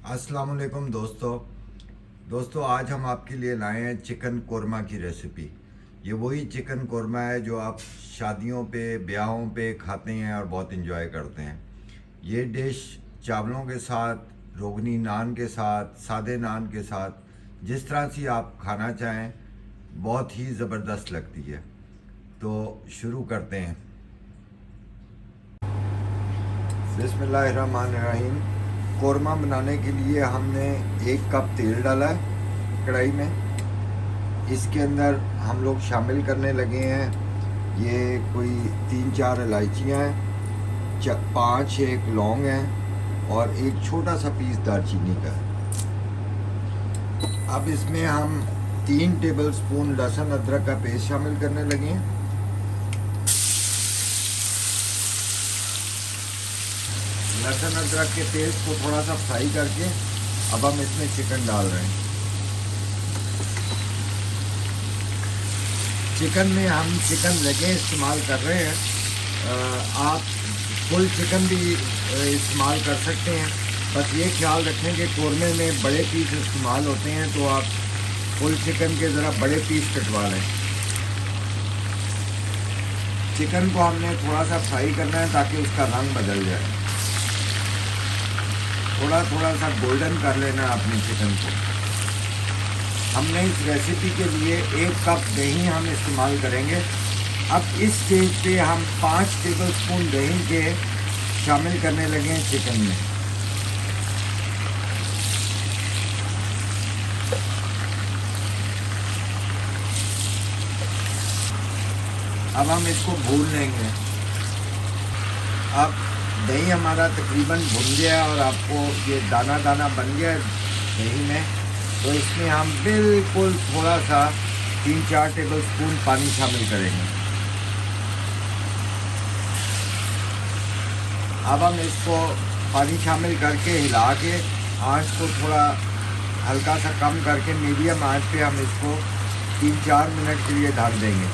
अस्सलाम वालेकुम दोस्तों आज हम आपके लिए लाए हैं चिकन कोरमा की रेसिपी। ये वही चिकन कोरमा है जो आप शादियों पे ब्याहों पे खाते हैं और बहुत इंजॉय करते हैं। ये डिश चावलों के साथ, रोगनी नान के साथ, सादे नान के साथ, जिस तरह से आप खाना चाहें बहुत ही ज़बरदस्त लगती है। तो शुरू करते हैं। बिस्मिल्लाहिर्रहमानिर्रहीम। कोरमा बनाने के लिए हमने 1 कप तेल डाला है कढ़ाई में। इसके अंदर हम लोग शामिल करने लगे हैं ये कोई 3-4 इलायचियाँ हैं, 5-6 लौंग हैं और एक छोटा सा पीस दालचीनी का है। अब इसमें हम 3 टेबल स्पून लहसुन अदरक का पेस्ट शामिल करने लगे हैं। लहसुन अदरक के पेस्ट को थोड़ा सा फ्राई करके अब हम इसमें चिकन डाल रहे हैं। चिकन में हम चिकन लेगे इस्तेमाल कर रहे हैं। आप फुल चिकन भी इस्तेमाल कर सकते हैं, बस ये ख्याल रखें कि कोरमे में बड़े पीस इस्तेमाल होते हैं, तो आप फुल चिकन के ज़रा बड़े पीस कटवा लें। चिकन को हमने थोड़ा सा फ्राई करना है ताकि उसका रंग बदल जाए। थोड़ा सा गोल्डन कर लेना है अपने चिकन को। हमने इस रेसिपी के लिए 1 कप दही हम इस्तेमाल करेंगे। अब इस स्टेज पे हम 5 टेबल स्पून दही के शामिल करने लगे हैं चिकन में। अब हम इसको भून लेंगे। अब दही हमारा तकरीबन भुन गया और आपको ये दाना दाना बन गया दही में, तो इसमें हम बिल्कुल थोड़ा सा 3-4 टेबल स्पून पानी शामिल करेंगे। अब हम इसको पानी शामिल करके हिला के आँच को थोड़ा हल्का सा कम करके मीडियम आँच पे हम इसको 3-4 मिनट के लिए ढक देंगे।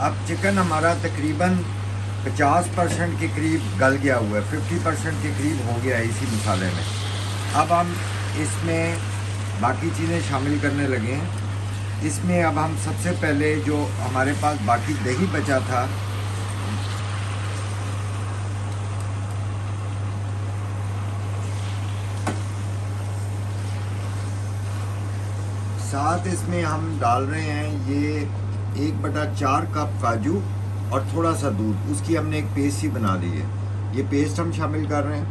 अब चिकन हमारा तकरीबन 50% के करीब गल गया हुआ है, 50% के करीब हो गया है इसी मसाले में। अब हम इसमें बाकी चीज़ें शामिल करने लगे हैं। इसमें अब हम सबसे पहले जो हमारे पास बाकी दही बचा था, साथ इसमें हम डाल रहे हैं ये 1/4 कप काजू और थोड़ा सा दूध, उसकी हमने एक पेस्ट ही बना ली है। ये पेस्ट हम शामिल कर रहे हैं।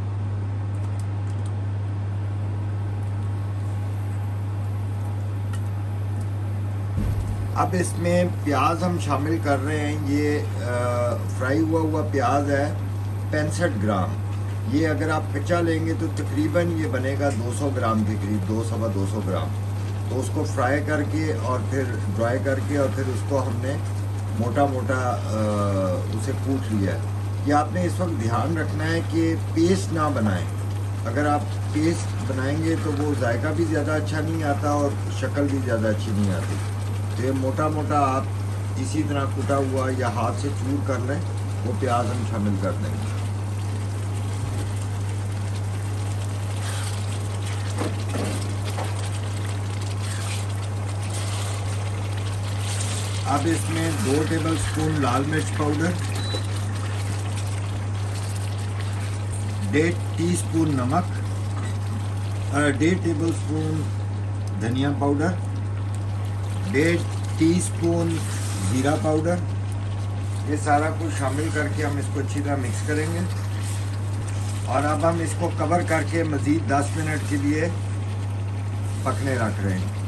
अब इसमें प्याज हम शामिल कर रहे हैं। ये फ्राई हुआ प्याज है 65 ग्राम। ये अगर आप कच्चा लेंगे तो तकरीबन ये बनेगा 200 ग्राम के करीब, 200-250 ग्राम। तो उसको फ्राई करके और फिर ड्राई करके और फिर उसको हमने मोटा मोटा उसे कूट लिया है। ये आपने इस वक्त ध्यान रखना है कि पेस्ट ना बनाएं। अगर आप पेस्ट बनाएंगे तो वो जायका भी ज़्यादा अच्छा नहीं आता और शक्ल भी ज़्यादा अच्छी नहीं आती। तो ये मोटा मोटा आप इसी तरह कूटा हुआ या हाथ से चूर कर लें, वो प्याज हम शामिल कर देंगे। अब इसमें 2 टेबल स्पून लाल मिर्च पाउडर, 1.5 टीस्पून नमक, 1.5 टेबल स्पून धनिया पाउडर, 1.5 टीस्पून ज़ीरा पाउडर, ये सारा कुछ शामिल करके हम इसको अच्छी तरह मिक्स करेंगे। और अब हम इसको कवर करके मज़ीद 10 मिनट के लिए पकने रख रहे हैं।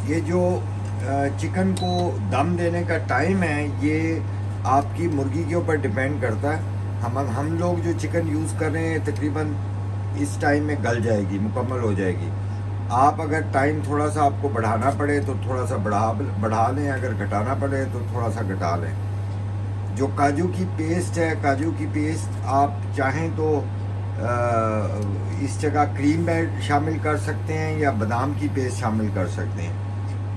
ये जो चिकन को दम देने का टाइम है, ये आपकी मुर्गी के ऊपर डिपेंड करता है। हम लोग जो चिकन यूज़ कर रहे हैं तकरीबन इस टाइम में गल जाएगी, मुकम्मल हो जाएगी। आप अगर टाइम थोड़ा सा आपको बढ़ाना पड़े तो थोड़ा सा बढ़ा लें, अगर घटाना पड़े तो थोड़ा सा घटा लें। जो काजू की पेस्ट है, काजू की पेस्ट आप चाहें तो इस जगह क्रीम शामिल कर सकते हैं या बादाम की पेस्ट शामिल कर सकते हैं।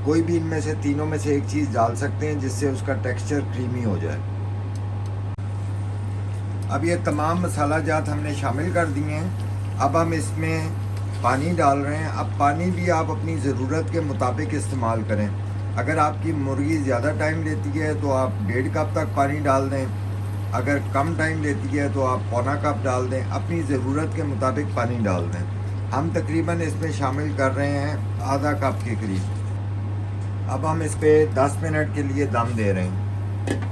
कोई भी इनमें से तीनों में से एक चीज़ डाल सकते हैं जिससे उसका टेक्सचर क्रीमी हो जाए। अब ये तमाम मसाला जात हमने शामिल कर दिए हैं। अब हम इसमें पानी डाल रहे हैं। अब पानी भी आप अपनी ज़रूरत के मुताबिक इस्तेमाल करें। अगर आपकी मुर्गी ज़्यादा टाइम लेती है तो आप 1.5 कप तक पानी डाल दें। अगर कम टाइम लेती है तो आप पौना कप डाल दें। अपनी ज़रूरत के मुताबिक पानी डाल दें। हम तकरीबन इसमें शामिल कर रहे हैं आधा कप के करीब। अब हम इस पर 10 मिनट के लिए दम दे रहे हैं।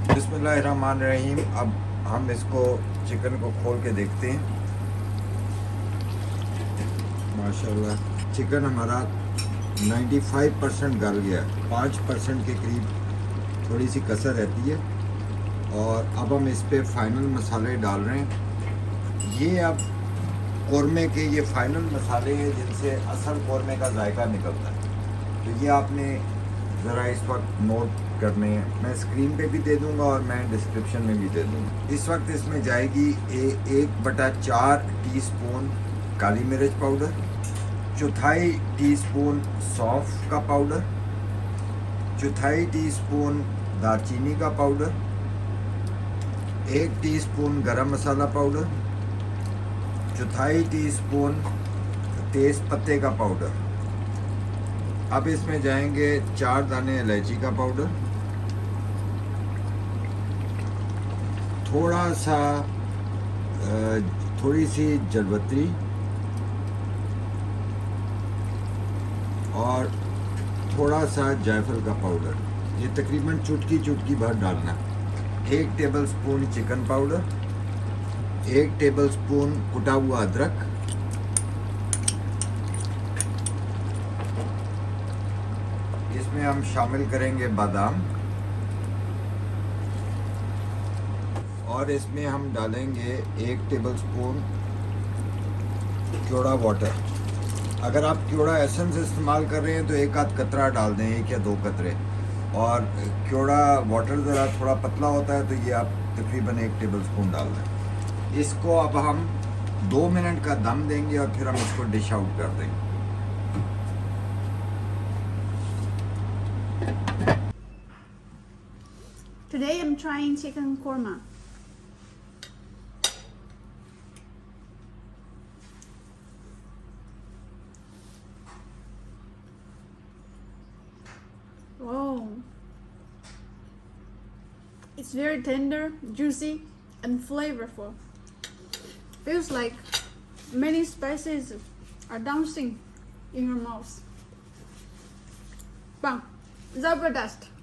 बिस्मिल्लाहिर्रहमानिर्रहीम। अब हम इसको चिकन को खोल के देखते हैं। माशाल्लाह चिकन हमारा 95% गल गया, 5% के करीब थोड़ी सी कसर रहती है। और अब हम इस पर फाइनल मसाले डाल रहे हैं। ये अब कौरमे के ये फाइनल मसाले हैं जिनसे असल कौरमे का जायका निकलता है। तो ये आपने ज़रा इस वक्त नोट करने हैं। मैं स्क्रीन पे भी दे दूंगा और मैं डिस्क्रिप्शन में भी दे दूंगा। इस वक्त इसमें जाएगी 1/4 टीस्पून काली मिर्च पाउडर, 1/4 टीस्पून सौंफ का पाउडर, 1/4 टीस्पून दालचीनी का पाउडर, 1 टीस्पून गरम मसाला पाउडर, 1/4 टीस्पून तेज़ पत्ते का पाउडर। अब इसमें जाएंगे 4 दाने इलायची का पाउडर, थोड़ा सा थोड़ी सी जलवत्री और थोड़ा सा जायफल का पाउडर। ये तकरीबन चुटकी चुटकी भर डालना। 1 टेबलस्पून चिकन पाउडर, 1 टेबलस्पून कुटा हुआ अदरक, इसमें हम शामिल करेंगे बादाम और इसमें हम डालेंगे 1 टेबलस्पून क्योड़ा वाटर। अगर आप क्योड़ा एसेंस इस्तेमाल कर रहे हैं तो 1 आध कतरा डाल दें, 1 या 2 कतरे। और क्योड़ा वाटर ज़रा थोड़ा पतला होता है तो ये आप तकरीबन 1 टेबलस्पून डाल दें। इसको अब हम 2 मिनट का दम देंगे और फिर हम इसको डिश आउट कर देंगे। Today I'm trying chicken korma. Whoa. It's very tender, juicy, and flavorful. Feels like many spices are dancing in your mouth. Bang! Zabardast!